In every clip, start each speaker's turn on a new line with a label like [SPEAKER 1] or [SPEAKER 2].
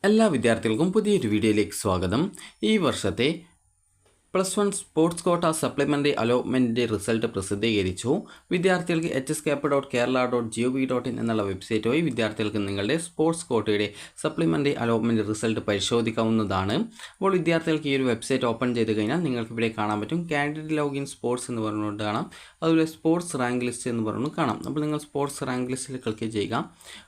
[SPEAKER 1] എല്ലാ വിദ്യാർത്ഥികൾക്കും പുതിയൊരു വീഡിയോയിലേക്ക് സ്വാഗതം. ഈ വർഷത്തെ +1 സ്പോർട്സ് കോട്ട സപ്ലിമെൻ്ററി അലോട്ട്മെൻറ്റിൻ്റെ റിസൾട്ട് പ്രസിദ്ധീകരിച്ചു. വിദ്യാർത്ഥികൾക്ക് hscap.kerala.gov.in എന്നുള്ള വെബ്സൈറ്റ് വഴി വിദ്യാർത്ഥികൾക്ക് നിങ്ങളുടെ സ്പോർട്സ് കോട്ടയുടെ സപ്ലിമെൻ്ററി അലോട്ട്മെൻറ്റ് റിസൾട്ട് പരിശോധിക്കാവുന്നതാണ്. അപ്പോൾ വിദ്യാർത്ഥികൾക്ക് ഈ ഒരു വെബ്സൈറ്റ് ഓപ്പൺ ചെയ്ത് കഴിഞ്ഞാൽ നിങ്ങൾക്ക് ഇവിടെ കാണാൻ പറ്റും കാൻഡിഡേറ്റ് ലോഗിൻ സ്പോർട്സ് എന്ന് പറഞ്ഞുകൊണ്ട് കാണാം. അതുപോലെ സ്പോർട്സ് റാങ്ക് ലിസ്റ്റ് എന്ന് പറഞ്ഞു കാണാം. അപ്പോൾ നിങ്ങൾ സ്പോർട്സ് റാങ്ക് ലിസ്റ്റിൽ ക്ലിക്ക് ചെയ്യുക.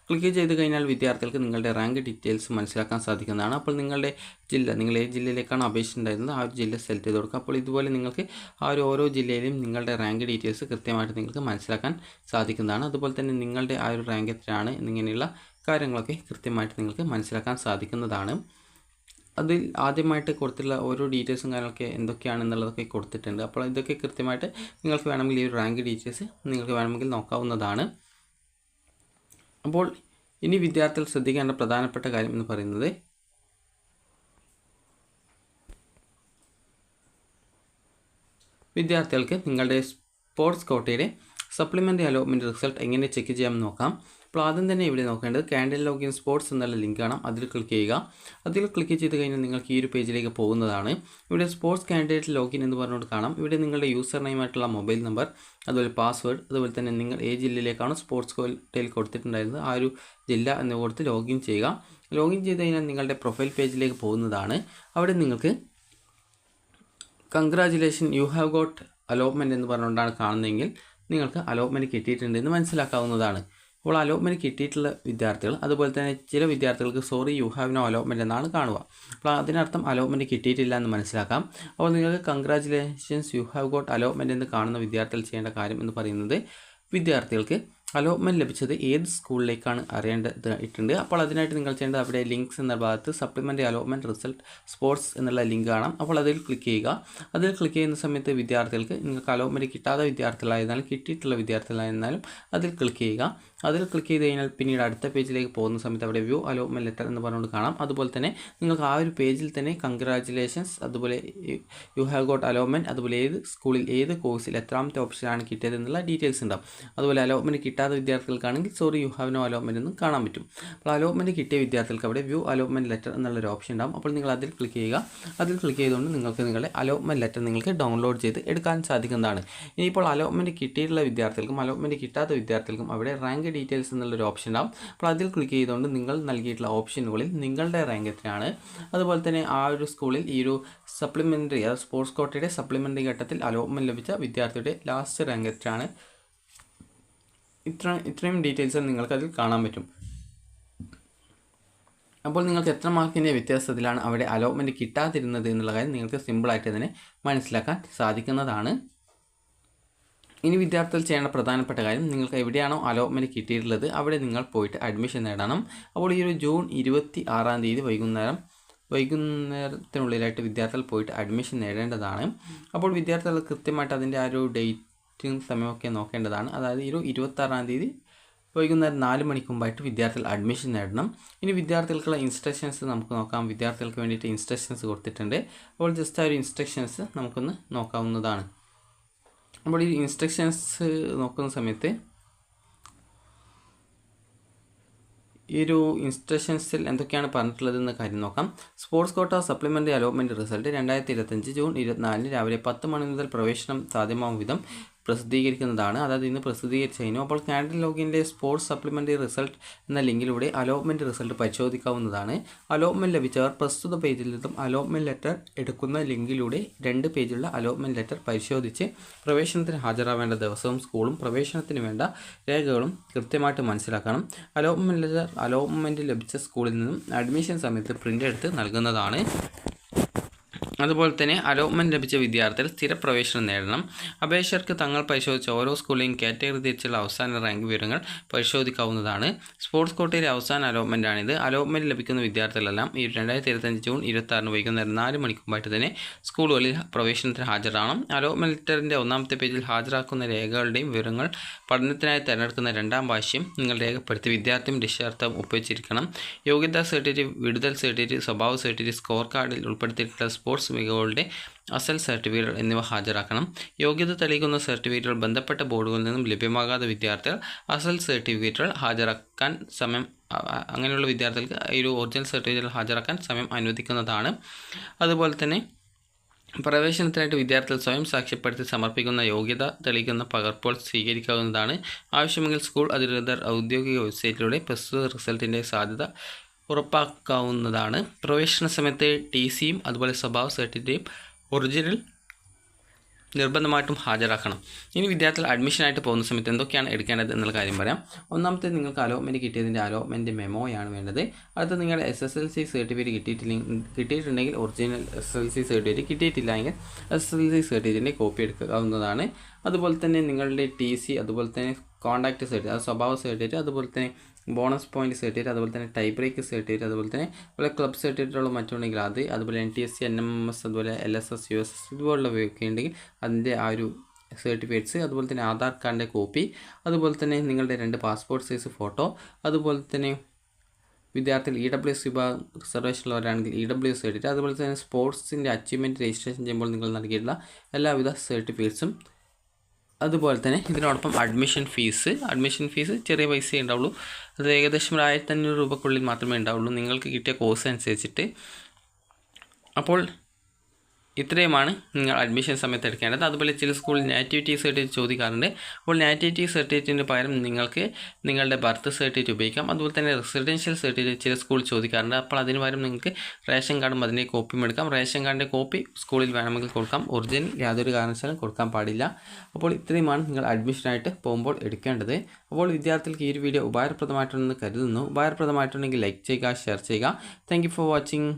[SPEAKER 1] ക്ലിക്ക് ചെയ്ത് കഴിഞ്ഞാൽ വിദ്യാർത്ഥികൾക്ക് നിങ്ങളുടെ റാങ്ക് ഡീറ്റെയിൽസ് മനസ്സിലാക്കാൻ സാധിക്കുന്നതാണ്. അപ്പോൾ നിങ്ങളുടെ ജില്ല, നിങ്ങൾ ഏത് ജില്ലയിലേക്കാണ് അപേക്ഷിച്ചിട്ടുണ്ടായിരുന്നത് ആ ഒരു ജില്ല സെലക്ട് ചെയ്ത് കൊടുക്കുക. അപ്പോൾ ഇതുപോലെ നിങ്ങൾക്ക് ആ ഒരു ഓരോ ജില്ലയിലും നിങ്ങളുടെ റാങ്ക് ഡീറ്റെയിൽസ് കൃത്യമായിട്ട് നിങ്ങൾക്ക് മനസ്സിലാക്കാൻ സാധിക്കുന്നതാണ്. അതുപോലെ തന്നെ നിങ്ങളുടെ ആ ഒരു റാങ്ക് എത്രയാണ് എന്നിങ്ങനെയുള്ള കാര്യങ്ങളൊക്കെ കൃത്യമായിട്ട് നിങ്ങൾക്ക് മനസ്സിലാക്കാൻ സാധിക്കുന്നതാണ്. അതിൽ ആദ്യമായിട്ട് കൊടുത്തിട്ടുള്ള ഓരോ ഡീറ്റെയിൽസും കാര്യങ്ങളൊക്കെ എന്തൊക്കെയാണെന്നുള്ളതൊക്കെ കൊടുത്തിട്ടുണ്ട്. അപ്പോൾ ഇതൊക്കെ കൃത്യമായിട്ട് നിങ്ങൾക്ക് വേണമെങ്കിൽ ഈ ഒരു റാങ്ക് ഡീറ്റെയിൽസ് നിങ്ങൾക്ക് വേണമെങ്കിൽ നോക്കാവുന്നതാണ്. അപ്പോൾ ഇനി വിദ്യാർത്ഥികൾ ശ്രദ്ധിക്കേണ്ട പ്രധാനപ്പെട്ട കാര്യം എന്ന് പറയുന്നത് വിദ്യാർത്ഥികൾക്ക് നിങ്ങളുടെ സ്പോർട്സ് കോട്ടയുടെ സപ്ലിമെൻ്ററി അലോട്ട്മെൻറ്റ് റിസൾട്ട് എങ്ങനെ ചെക്ക് ചെയ്യാമെന്ന് നോക്കാം. അപ്പോൾ ആദ്യം തന്നെ ഇവിടെ നോക്കേണ്ടത് കാൻഡിഡേറ്റ് ലോഗിൻ സ്പോർട്സ് എന്നുള്ള ലിങ്ക് കാണാം. അതിൽ ക്ലിക്ക് ചെയ്യുക. അതിൽ ക്ലിക്ക് ചെയ്ത് കഴിഞ്ഞാൽ നിങ്ങൾക്ക് ഈ ഒരു പേജിലേക്ക് പോകുന്നതാണ്. ഇവിടെ സ്പോർട്സ് കാൻഡിഡേറ്റ് ലോഗിൻ എന്ന് പറഞ്ഞുകൊണ്ട് കാണാം. ഇവിടെ നിങ്ങളുടെ യൂസർ നെയിമായിട്ടുള്ള മൊബൈൽ നമ്പർ, അതുപോലെ പാസ്വേഡ്, അതുപോലെ തന്നെ നിങ്ങൾ ഏത് ജില്ലയിലേക്കാണ് സ്പോർട്സ് കോട്ടയിൽ കൊടുത്തിട്ടുണ്ടായിരുന്നത് ആ ഒരു ജില്ല എന്ന് കൊടുത്ത് ലോഗിൻ ചെയ്യുക. ലോഗിൻ ചെയ്ത് കഴിഞ്ഞാൽ നിങ്ങളുടെ പ്രൊഫൈൽ പേജിലേക്ക് പോകുന്നതാണ്. അവിടെ നിങ്ങൾക്ക് congratulation you have got allotment എന്ന് പറഞ്ഞുകൊണ്ടാണ് കാണുന്നതെങ്കിൽ നിങ്ങൾക്ക് അലോട്ട്മെൻറ്റ് കിട്ടിയിട്ടുണ്ട് എന്ന് മനസ്സിലാക്കാവുന്നതാണ്. അപ്പോൾ അലോട്ട്മെൻറ്റ് കിട്ടിയിട്ടുള്ള വിദ്യാർത്ഥികൾ, അതുപോലെ തന്നെ ചില വിദ്യാർത്ഥികൾക്ക് sorry you have no allotment എന്നാണ് കാണുക. അപ്പോൾ അതിനർത്ഥം അലോട്ട്മെൻറ്റ് കിട്ടിയിട്ടില്ല എന്ന് മനസ്സിലാക്കാം. അപ്പോൾ നിങ്ങൾക്ക് congratulations you have got allotment എന്ന് കാണുന്ന വിദ്യാർത്ഥികൾ ചെയ്യേണ്ട കാര്യം എന്ന് പറയുന്നത് വിദ്യാർത്ഥികൾക്ക് അലോട്ട്മെൻറ്റ് ലഭിച്ചത് ഏത് സ്കൂളിലേക്കാണ് അറിയേണ്ടതായിട്ടുണ്ട്. അപ്പോൾ അതിനായിട്ട് നിങ്ങൾ ചെയ്യേണ്ടത് അവിടെ ലിങ്ക്സ് എന്ന ഭാഗത്ത് സപ്ലിമെൻ്ററി അലോട്ട്മെൻറ്റ് റിസൾട്ട് സ്പോർട്സ് എന്നുള്ള ലിങ്ക് കാണാം. അപ്പോൾ അതിൽ ക്ലിക്ക് ചെയ്യുക. അതിൽ ക്ലിക്ക് ചെയ്യുന്ന സമയത്ത് വിദ്യാർത്ഥികൾക്ക് നിങ്ങൾക്ക് അലോട്ട്മെൻറ്റ് കിട്ടാത്ത വിദ്യാർത്ഥികളായിരുന്നാലും കിട്ടിയിട്ടുള്ള വിദ്യാർത്ഥികളായിരുന്നാലും അതിൽ ക്ലിക്ക് ചെയ്യുക. അതിൽ ക്ലിക്ക് ചെയ്ത് കഴിഞ്ഞാൽ പിന്നീട് അടുത്ത പേജിലേക്ക് പോകുന്ന സമയത്ത് അവിടെ വ്യൂ അലോട്ട്മെൻറ്റ് ലെറ്റർ എന്ന് പറഞ്ഞുകൊണ്ട് കാണാം. അതുപോലെ തന്നെ നിങ്ങൾക്ക് ആ ഒരു പേജിൽ തന്നെ കൺഗ്രാജുലേഷൻസ്, അതുപോലെ യു ഹാവ് ഗോട്ട് അലോട്ട്മെൻറ്റ്, അതുപോലെ ഏത് സ്കൂളിൽ ഏത് കോഴ്സിൽ എത്രാമത്തെ ഓപ്ഷനാണ് കിട്ടിയത് എന്നുള്ള ഡീറ്റെയിൽസ് ഉണ്ടാവും. അതുപോലെ അലോട്ട്മെൻറ്റ് കിട്ടാത്ത വിദ്യാർത്ഥികൾക്കാണെങ്കിൽ sorry you have no allotment എന്നും കാണാൻ പറ്റും. അപ്പോൾ അലോട്ട്മെൻറ്റ് കിട്ടിയ വിദ്യാർത്ഥികൾക്ക് അവിടെ വ്യൂ അലോട്ട്മെൻറ്റ് ലെറ്റർ എന്നുള്ളൊരു ഓപ്ഷൻ ഉണ്ടാവും. അപ്പോൾ നിങ്ങൾ അതിൽ ക്ലിക്ക് ചെയ്യുക. അതിൽ ക്ലിക്ക് ചെയ്തുകൊണ്ട് നിങ്ങൾക്ക് നിങ്ങളുടെ അലോട്ട്മെൻറ്റ് ലെറ്റർ നിങ്ങൾക്ക് ഡൗൺലോഡ് ചെയ്ത് എടുക്കാൻ സാധിക്കുന്നതാണ്. ഇനിയിപ്പോൾ അലോട്ട്മെൻറ്റ് കിട്ടിയിട്ടുള്ള വിദ്യാർത്ഥികൾക്കും അലോട്ട്മെൻറ്റ് കിട്ടാത്ത വിദ്യാർത്ഥികൾക്കും അവിടെ റാങ്ക് ഡീറ്റെയിൽസ് എന്നുള്ളൊരു ഓപ്ഷൻ ഉണ്ടാവും. അപ്പോൾ അതിൽ ക്ലിക്ക് ചെയ്തുകൊണ്ട് നിങ്ങൾ നൽകിയിട്ടുള്ള ഓപ്ഷനുകളിൽ നിങ്ങളുടെ റാങ്ക് എത്രയാണ്, അതുപോലെ തന്നെ ആ ഒരു സ്കൂളിൽ ഈ ഒരു സപ്ലിമെൻ്ററി അതായത് സ്പോർട്സ് കോട്ടയുടെ സപ്ലിമെൻ്ററി ഘട്ടത്തിൽ അലോട്ട്മെൻറ്റ് ലഭിച്ച വിദ്യാർത്ഥിയുടെ ലാസ്റ്റ് റാങ്ക് എത്രയാണ്, ഇത്രയും ഡീറ്റെയിൽസ് നിങ്ങൾക്ക് അതിൽ കാണാൻ പറ്റും. അപ്പോൾ നിങ്ങൾക്ക് എത്ര മാർക്കിൻ്റെ വ്യത്യാസത്തിലാണ് അവിടെ അലോട്ട്മെൻറ്റ് കിട്ടാതിരുന്നത് എന്നുള്ള കാര്യം നിങ്ങൾക്ക് സിമ്പിളായിട്ട് തന്നെ മനസ്സിലാക്കാൻ സാധിക്കുന്നതാണ്. ഇനി വിദ്യാർത്ഥികൾ ചെയ്യേണ്ട പ്രധാനപ്പെട്ട കാര്യം, നിങ്ങൾക്ക് എവിടെയാണോ അലോട്ട്മെൻറ്റ് കിട്ടിയിട്ടുള്ളത് അവിടെ നിങ്ങൾ പോയിട്ട് അഡ്മിഷൻ നേടണം. അപ്പോൾ ഈ ഒരു ജൂൺ 26-ാം തീയതി വൈകുന്നേരത്തിനുള്ളിലായിട്ട് വിദ്യാർത്ഥികൾ പോയിട്ട് അഡ്മിഷൻ നേടേണ്ടതാണ്. അപ്പോൾ വിദ്യാർത്ഥികൾ കൃത്യമായിട്ട് അതിൻ്റെ ആ ഒരു ഡേറ്റും സമയമൊക്കെ നോക്കേണ്ടതാണ്. അതായത് ഈ ഒരു 26-ാം തീയതി വൈകുന്നേരം 4 മണിക്ക് മുമ്പായിട്ട് വിദ്യാർത്ഥികൾ അഡ്മിഷൻ നേടണം. ഇനി വിദ്യാർത്ഥികൾക്കുള്ള ഇൻസ്ട്രക്ഷൻസ് നമുക്ക് നോക്കാം. വിദ്യാർത്ഥികൾക്ക് വേണ്ടിയിട്ട് ഇൻസ്ട്രക്ഷൻസ് കൊടുത്തിട്ടുണ്ട്. അപ്പോൾ ജസ്റ്റ് ആ ഒരു ഇൻസ്ട്രക്ഷൻസ് നമുക്കൊന്ന് നോക്കാവുന്നതാണ്. അപ്പോൾ ഈ ഇൻസ്ട്രക്ഷൻസ് നോക്കുന്ന സമയത്ത് ഈ ഒരു ഇൻസ്ട്രക്ഷൻസിൽ എന്തൊക്കെയാണ് പറഞ്ഞിട്ടുള്ളതെന്ന കാര്യം നോക്കാം. Sports quota supplementary allotment result 2025 June 24 രാവിലെ 10 മണി മുതൽ പ്രവേശനം സാധ്യമാവും വിധം പ്രസിദ്ധീകരിക്കുന്നതാണ്. അതായത് ഇന്ന് പ്രസിദ്ധീകരിച്ചു കഴിഞ്ഞു. അപ്പോൾ കാൻഡിഡേറ്റ് ലോഗിൻ്റെ സ്പോർട്സ് സപ്ലിമെൻ്ററി റിസൾട്ട് എന്ന ലിങ്കിലൂടെ അലോട്ട്മെൻറ്റ് റിസൾട്ട് പരിശോധിക്കാവുന്നതാണ്. അലോട്ട്മെൻറ്റ് ലഭിച്ചവർ പ്രസ്തുത പേജിൽ നിന്നും അലോട്ട്മെൻറ്റ് ലെറ്റർ എടുക്കുന്ന ലിങ്കിലൂടെ 2 പേജുള്ള അലോട്ട്മെൻറ്റ് ലെറ്റർ പരിശോധിച്ച് പ്രവേശനത്തിന് ഹാജരാവേണ്ട ദിവസവും സ്കൂളും പ്രവേശനത്തിന് വേണ്ട രേഖകളും കൃത്യമായിട്ട് മനസ്സിലാക്കണം. അലോട്ട്മെൻറ്റ് ലഭിച്ച സ്കൂളിൽ നിന്നും അഡ്മിഷൻ സമയത്ത് പ്രിൻ്റ് എടുത്ത് നൽകുന്നതാണ്. അതുപോലെ തന്നെ അലോട്ട്മെൻറ്റ് ലഭിച്ച വിദ്യാർത്ഥികൾ സ്ഥിരപ്രവേശനം നേടണം. അപേക്ഷകർക്ക് തങ്ങൾ പരിശോധിച്ച ഓരോ സ്കൂളിലെയും കാറ്റഗറി തിരിച്ചുള്ള അവസാന റാങ്ക് വിവരങ്ങൾ പരിശോധിക്കാവുന്നതാണ്. സ്പോർട്സ് കോട്ടയിലെ അവസാന അലോട്ട്മെൻറ്റാണിത്. അലോട്ട്മെൻറ്റ് ലഭിക്കുന്ന വിദ്യാർത്ഥികളെല്ലാം ഈ 2025 ജൂൺ 26 വൈകുന്നേരം 4 മണിക്ക് മുമ്പായിട്ട് തന്നെ സ്കൂളുകളിൽ പ്രവേശനത്തിന് ഹാജരാകണം. അലോട്ട്മെൻറ്റ് ലെറ്ററിൻ്റെ 1-ാമത്തെ പേജിൽ ഹാജരാക്കുന്ന രേഖകളുടെയും വിവരങ്ങൾ പഠനത്തിനായി തിരഞ്ഞെടുക്കുന്ന 2-ാം ഭാഷ്യം നിങ്ങൾ രേഖപ്പെടുത്തി വിദ്യാർത്ഥിയും രക്ഷകർത്താവും ഒപ്പുവെച്ചിരിക്കണം. യോഗ്യതാ സർട്ടിഫിക്കറ്റ്, വിടുതൽ സർട്ടിഫിക്കറ്റ്, സ്വഭാവ സർട്ടിഫിക്കറ്റ്, സ്കോർ കാർഡിൽ ഉൾപ്പെടുത്തിയിട്ടുള്ള സ്പോർട്സ് മികവുകളുടെ അസൽ സർട്ടിഫിക്കറ്റുകൾ എന്നിവ ഹാജരാക്കണം. യോഗ്യത തെളിയിക്കുന്ന സർട്ടിഫിക്കറ്റുകൾ ബന്ധപ്പെട്ട ബോർഡുകളിൽ നിന്നും ലഭ്യമാകാത്ത വിദ്യാർത്ഥികൾ അസൽ സർട്ടിഫിക്കറ്റുകൾ ഹാജരാക്കാൻ സമയം അങ്ങനെയുള്ള വിദ്യാർത്ഥികൾക്ക് ഈ ഒരു ഒറിജിനൽ സർട്ടിഫിക്കറ്റ് ഹാജരാക്കാൻ സമയം അനുവദിക്കുന്നതാണ്. അതുപോലെ തന്നെ പ്രവേശനത്തിനായിട്ട് വിദ്യാർത്ഥികൾ സ്വയം സാക്ഷ്യപ്പെടുത്തി സമർപ്പിക്കുന്ന യോഗ്യത തെളിയിക്കുന്ന പകർപ്പുകൾ സ്വീകരിക്കാവുന്നതാണ്. ആവശ്യമെങ്കിൽ സ്കൂൾ അധികൃതർ ഔദ്യോഗിക വെബ്സൈറ്റിലൂടെ പ്രസ്തുത റിസൾട്ടിൻ്റെ സാധ്യത ഉറപ്പാക്കാവുന്നതാണ്. പ്രവേശന സമയത്ത് TCയും അതുപോലെ സ്വഭാവ സർട്ടിഫിക്കറ്റും ഒറിജിനൽ നിർബന്ധമായിട്ടും ഹാജരാക്കണം. ഇനി വിദ്യാർത്ഥികൾ അഡ്മിഷനായിട്ട് പോകുന്ന സമയത്ത് എന്തൊക്കെയാണ് എടുക്കേണ്ടത് എന്നുള്ള കാര്യം പറയാം. ഒന്നാമത്തെ നിങ്ങൾക്ക് അലോട്ട്മെൻറ്റ് കിട്ടിയതിൻ്റെ അലോട്ട്മെൻറ്റ് മെമ്മോയാണ് വേണ്ടത്. അടുത്ത നിങ്ങളുടെ SSLC സർട്ടിഫിക്കറ്റ് കിട്ടിയിട്ടുണ്ടെങ്കിൽ ഒറിജിനൽ SSLC സർട്ടിഫിക്കറ്റ്, കിട്ടിയിട്ടില്ലെങ്കിൽ SSLC സർട്ടിഫിക്കറ്റിൻ്റെ കോപ്പി എടുക്കാവുന്നതാണ്. അതുപോലെ തന്നെ നിങ്ങളുടെ TC, അതുപോലെ തന്നെ കോൺടാക്റ്റ് സർട്ടിഫിക്കറ്റ്, അത് സ്വഭാവ സർട്ടിഫിക്കറ്റ്, അതുപോലെ തന്നെ ബോണസ് പോയിൻറ്റ് സർട്ടിഫിക്കറ്റ്, അതുപോലെ തന്നെ ടൈ ബ്രേക്ക് സർട്ടിഫിക്കറ്റ്, അതുപോലെ തന്നെ ക്ലബ് സർട്ടിഫിക്കറ്റുള്ള മറ്റുണ്ടെങ്കിൽ അത്, അതുപോലെ NTSC, NMMS, അതുപോലെ LSS, USS ഇതുപോലുള്ളവയൊക്കെ ഉണ്ടെങ്കിൽ അതിൻ്റെ ആ ഒരു സർട്ടിഫിക്കറ്റ്സ്, അതുപോലെ തന്നെ ആധാർ കാർഡിൻ്റെ കോപ്പി, അതുപോലെ തന്നെ നിങ്ങളുടെ 2 പാസ്പോർട്ട് സൈസ് ഫോട്ടോ, അതുപോലെ തന്നെ വിദ്യാർത്ഥികൾ EWS വിഭാഗം റിസർവേഷനുള്ളവരാണെങ്കിൽ EWS സർട്ടിഫിക്കറ്റ്, അതുപോലെ തന്നെ സ്പോർട്സിൻ്റെ അച്ചീവ്മെൻറ്റ് രജിസ്ട്രേഷൻ ചെയ്യുമ്പോൾ നിങ്ങൾ നൽകിയിട്ടുള്ള എല്ലാവിധ സർട്ടിഫിക്കറ്റ്സും. അതുപോലെ തന്നെ ഇതിനോടൊപ്പം അഡ്മിഷൻ ഫീസ് ചെറിയ പൈസയേ ഉണ്ടാവുള്ളൂ. അത് ഏകദേശം 1500 രൂപക്കുള്ളിൽ മാത്രമേ ഉണ്ടാവുള്ളൂ നിങ്ങൾക്ക് കിട്ടിയ കോഴ്സ് അനുസരിച്ചിട്ട്. അപ്പോൾ ഇത്രയുമാണ് നിങ്ങൾ അഡ്മിഷൻ സമയത്ത് എടുക്കേണ്ടത്. അതുപോലെ ചില സ്കൂളിൽ നാറ്റിവിറ്റി സർട്ടിഫിക്കറ്റ് ചോദിക്കാറുണ്ട്. അപ്പോൾ നാറ്റിവിറ്റി സർട്ടിഫിക്കറ്റിന് പകരം നിങ്ങൾക്ക് നിങ്ങളുടെ ബർത്ത് സർട്ടിഫിക്കറ്റ് ഉപയോഗിക്കാം. അതുപോലെ തന്നെ റെസിഡൻഷ്യൽ സർട്ടിഫിക്കറ്റ് ചില സ്കൂൾ ചോദിക്കാറുണ്ട്. അപ്പോൾ അതിന് പകരം നിങ്ങൾക്ക് റേഷൻ കാർഡും അതിൻ്റെ കോപ്പിയും എടുക്കാം. റേഷൻ കാർഡിൻ്റെ കോപ്പി സ്കൂളിൽ വേണമെങ്കിൽ കൊടുക്കാം, ഒറിജിനൽ യാതൊരു കാരണവശാലും കൊടുക്കാൻ പാടില്ല. അപ്പോൾ ഇത്രയുമാണ് നിങ്ങൾ അഡ്മിഷനായിട്ട് പോകുമ്പോൾ എടുക്കേണ്ടത്. അപ്പോൾ വിദ്യാർത്ഥികൾക്ക് ഈ ഒരു വീഡിയോ ഉപകാരപ്രദമായിട്ടുണ്ടെന്ന് കരുതുന്നു. ഉപകാരപ്രദമായിട്ടുണ്ടെങ്കിൽ ലൈക്ക് ചെയ്യുക, ഷെയർ ചെയ്യുക. Thank you for watching.